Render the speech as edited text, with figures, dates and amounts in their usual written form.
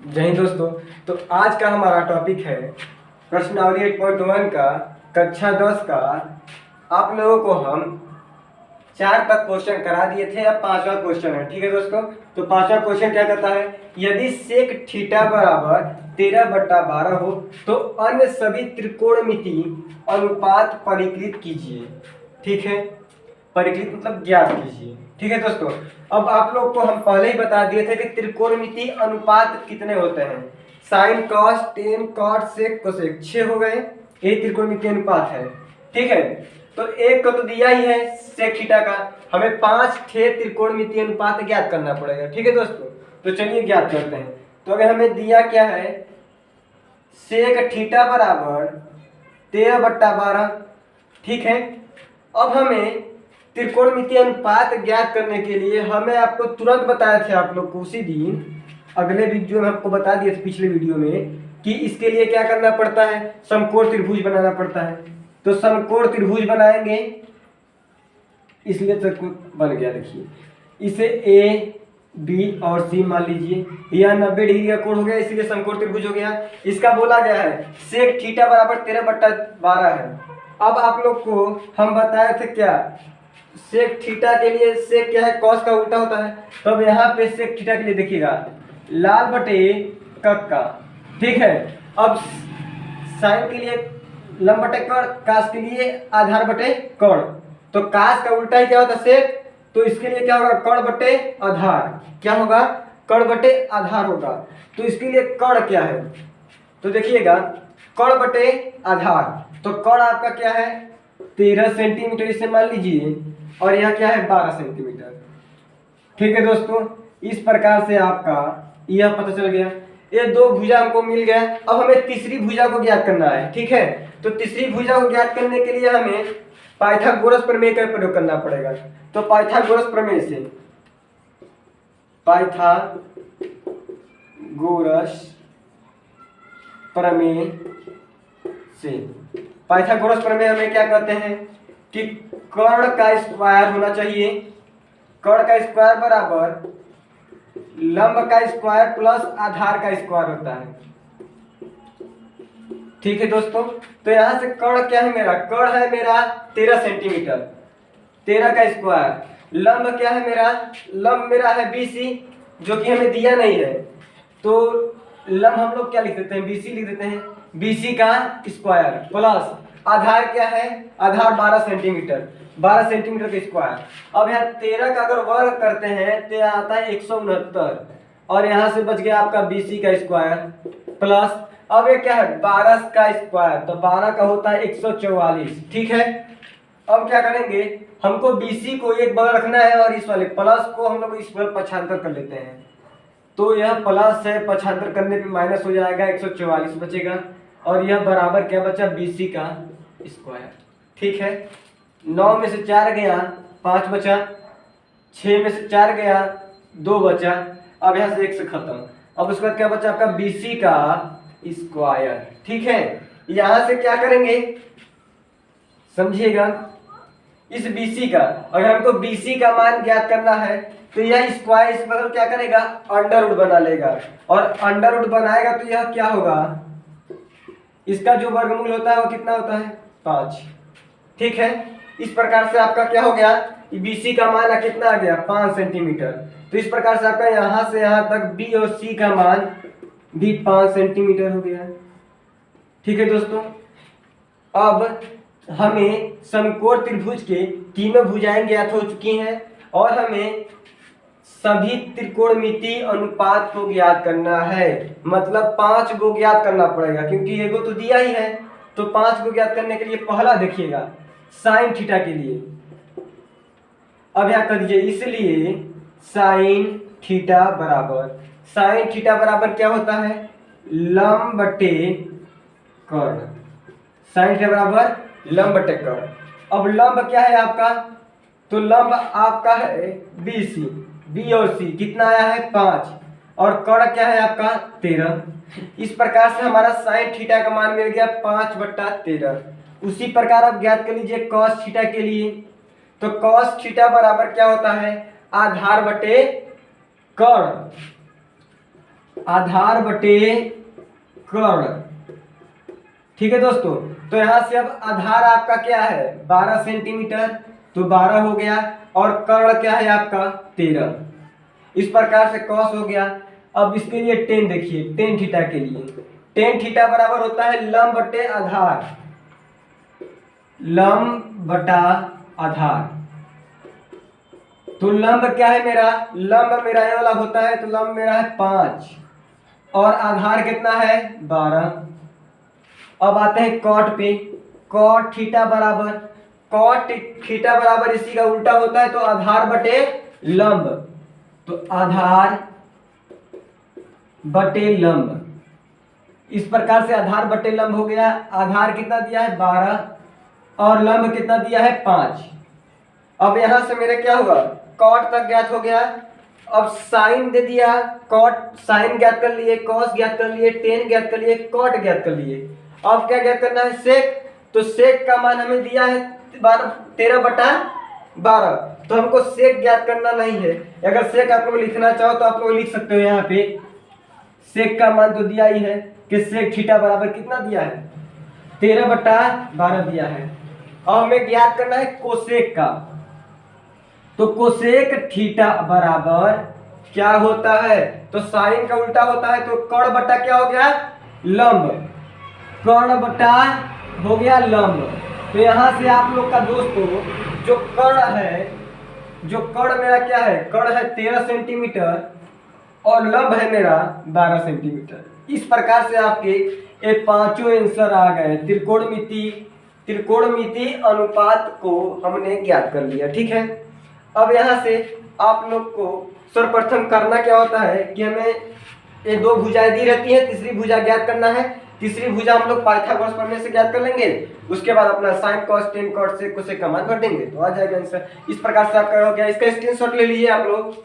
जय हिंद दोस्तों। तो आज का हमारा टॉपिक है प्रश्नावली 8.1 का कक्षा 10 का। आप लोगों को हम 4 तक क्वेश्चन करा दिए थे, अब 5वां क्वेश्चन है। ठीक है दोस्तों, तो 5वां क्वेश्चन क्या कहता है, यदि सेक थीटा बराबर 13/12 हो तो अन्य सभी त्रिकोणमिति अनुपात परिकृत कीजिए। ठीक है, परिकृत मतलब ज्ञात कीजिए। ठीक है दोस्तों, अब आप लोग को हम पहले ही बता दिए थे कि त्रिकोणमिति अनुपात कितने होते हैं। Sine cos tan cot sec cosec 6 हो गए, ये त्रिकोणमिति अनुपात है। ठीक है, तो एक को तो दिया ही है सेक थीटा का, हमें 5 थे त्रिकोणमिति अनुपात ज्ञात करना पड़ेगा। ठीक है दोस्तों, तो चलिए ज्ञात करते हैं। तो अगर हमें दिया क्या है, सेक थीटा बराबर 13/12। ठीक है, अब हमें त्रिकोणमिति अनुपात ज्ञात करने के लिए हमें आपको तुरंत बताया थे, आप लोग को उसी दिन अगले वीडियो में आपको बता दिए थे पिछले वीडियो में, कि इसके लिए क्या करना पड़ता है, समकोण त्रिभुज बनाना पड़ता है। तो समकोण त्रिभुज बनाएंगे, इसलिए तो बन गया। देखिए, इसे ए बी और सी मान लीजिए, यह 90 डिग्री का कोण हो गया, इसलिए समकोण त्रिभुज हो गया। इसका बोला गया है सेक थीटा बराबर 13/12 है। अब आप लोग को हम बताए थे क्या, सेक थीटा के लिए सेक क्या है, कॉस का उल्टा होता है। तो अब यहाँ पे सेक थीटा के लिए देखिएगा लाल बटे कक्का। ठीक है, अब साइन के लिए लंब बटे कर्ण, कास के लिए आधार बटे कर्ण। तो कास का उल्टा ही क्या होता है, सेक। तो इसके लिए क्या होगा, कर्ण बटे आधार। क्या होगा, कर्ण बटे आधार होगा। तो इसके लिए कर्ण क्या है, तो देखिएगा कर्ण बटे आधार। तो कर्ण आपका क्या है 13 सेंटीमीटर, इसे मान लीजिए, और यह क्या है 12 सेंटीमीटर। ठीक है दोस्तों, इस प्रकार से आपका यह पता चल गया। ये दो भुजा हमको मिल गया। अब हमें तीसरी भुजा को ज्ञात करना है। ठीक है, तो तीसरी भुजा को ज्ञात करने के लिए हमें पाइथागोरस प्रमेय का प्रयोग करना पड़ेगा। तो पाइथागोरस प्रमेय से, पाइथागोरस प्रमेय से, पाइथागोरस प्रमेय हमें क्या कहते हैं कि कर्ण का स्क्वायर होना चाहिए। कर्ण का स्क्वायर बराबर लंब का स्क्वायर प्लस आधार का स्क्वायर होता है। ठीक है दोस्तों, तो यहां से कर्ण क्या है मेरा, कर्ण है मेरा 13 सेंटीमीटर, 13 का स्क्वायर। लंब क्या है मेरा, लंब मेरा है BC, जो कि हमें दिया नहीं है। तो लंब हम लोग क्या लिख देते हैं, BC लिख देते हैं, BC का स्क्वायर प्लस आधार क्या है, आधार 12 सेंटीमीटर, 12 सेंटीमीटर का स्क्वायर। अब यहाँ 13 का अगर वर्ग करते हैं तो यहाँ आता है 169, और यहाँ से बच गया आपका BC का स्क्वायर प्लस, अब ये क्या है 12 का स्क्वायर, तो 12 का होता है 144। ठीक है, अब क्या करेंगे, हमको BC को एक बगल रखना है और इस वाले प्लस को हम लोग इस पर पक्षांतर कर लेते हैं। तो यह प्लस है, पक्षांतर करने पे माइनस हो जाएगा, 144 बचेगा, और यह बराबर क्या बचा, BC का स्क्वायर। ठीक है, 9 में से 4 गया 5 बचा, 6 में से 4 गया 2 बचा, अब यहाँ से 1 से खत्म। अब उसके बाद क्या बचा आपका BC का स्क्वायर। ठीक है, यहाँ से क्या करेंगे समझिएगा, इस BC का, अगर हमको BC का मान ज्ञात करना है तो यह स्क्वायर इस बगल क्या करेगा, अंडर रूट बना लेगा, और अंडर रूट बनाएगा तो यह क्या होगा, इसका जो वर्गमूल होता है वो कितना होता है 5। ठीक है, इस प्रकार से आपका क्या हो गया, BC का मान कितना आ गया 5 सेंटीमीटर। तो इस प्रकार से आपका यहाँ से यहाँ तक B और C का मान भी 5 सेंटीमीटर हो गया। ठीक है दोस्तों, अब हमें समकोण त्रिभुज के तीनों भुजाएं ज्ञात हो चुकी हैं, और हमें सभी त्रिकोणमिति अनुपात को ज्ञात करना है। मतलब 5 को ज्ञात करना पड़ेगा, क्योंकि एगो तो दिया ही है। तो 5 को ज्ञात करने के लिए पहला देखिएगा साइन थीटा के लिए, अब यहाँ कर दीजिए, इसलिए साइन थीटा बराबर, साइन थीटा बराबर क्या होता है, लंब बटे कर्ण। साइन थीटा बराबर लंब बटे कर्ण। अब लंब क्या है आपका, तो लंब आपका है BC, B और C कितना आया है 5, और कर्ण क्या है आपका 13। इस प्रकार से हमारा साइन थीटा का मान मिल गया 5/13। उसी प्रकार आप ज्ञात कर लीजिए कॉस थीटा के लिए। तो कॉस थीटा बराबर क्या होता है, आधार बटे कर्ण। आधार बटे कर्ण। ठीक है दोस्तों, तो यहाँ से अब आधार आपका क्या है 12 सेंटीमीटर, तो 12 हो गया, और कर्ण क्या है आपका 13। इस प्रकार से कॉस हो गया। अब इसके लिए टेन देखिए, टेन थीटा के लिए टेन थीटा बराबर होता है लंब बटे आधार, लंब बटा आधार। तो लंब क्या है मेरा, लंब मेरा ये वाला होता है, तो लंब मेरा है 5 और आधार कितना है 12। अब आते हैं कॉट पे, कॉट थीटा बराबर, कॉट थीटा बराबर इसी का उल्टा होता है, तो आधार बटे लंब, तो आधार बटे लंब। इस प्रकार से आधार बटे लंब हो गया। आधार कितना दिया है 12 और लंब कितना दिया है 5। अब यहां से मेरे क्या हुआ, कॉट तक ज्ञात हो गया। अब साइन दे दिया, कॉट साइन ज्ञात कर लिए, कॉस ज्ञात कर लिए, टेन ज्ञात कर लिए, कॉट ज्ञात कर लिए। अब क्या ज्ञात करना है सेक, तो सेक का मान हमें दिया है 13/12, तो हमको सेक ज्ञात करना नहीं है। अगर सेक आप लोग लिखना चाहो तो आप लोग लिख सकते हो, यहाँ पे सेक का मान तो दिया ही है कि सेक थीटा बराबर कितना दिया है 13/12 दिया है। अब हमें ज्ञात करना है कोसेक का, तो कोसेक थीटा बराबर क्या होता है, तो साइन का उल्टा होता है, तो कर्ण बटा क्या हो गया लंब, कर्ण बटा हो गया लंब। तो यहां से आप लोग का दोस्तों जो कर्ण है, जो कर्ण मेरा क्या है, कर्ण है 13 सेंटीमीटर और लंब है मेरा 12 सेंटीमीटर। इस प्रकार से आपके ये पांचों आंसर आ गए। त्रिकोणमिति अनुपात को हमने ज्ञात कर लिया। ठीक है, अब यहाँ से आप लोग को सर्वप्रथम करना क्या होता है कि हमें ये दो भुजाएं दी रहती है, तीसरी भुजा ज्ञात करना है। तीसरी भुजा हम लोग पाइथागोरस प्रमेय से ज्ञात कर लेंगे, उसके बाद अपना साइन कॉस टेन कॉट से कोसेक का मान भर देंगे, तो आ जाएगा आंसर। इस प्रकार से आपका हो गया। इसका स्क्रीनशॉट ले लीजिए आप लोग।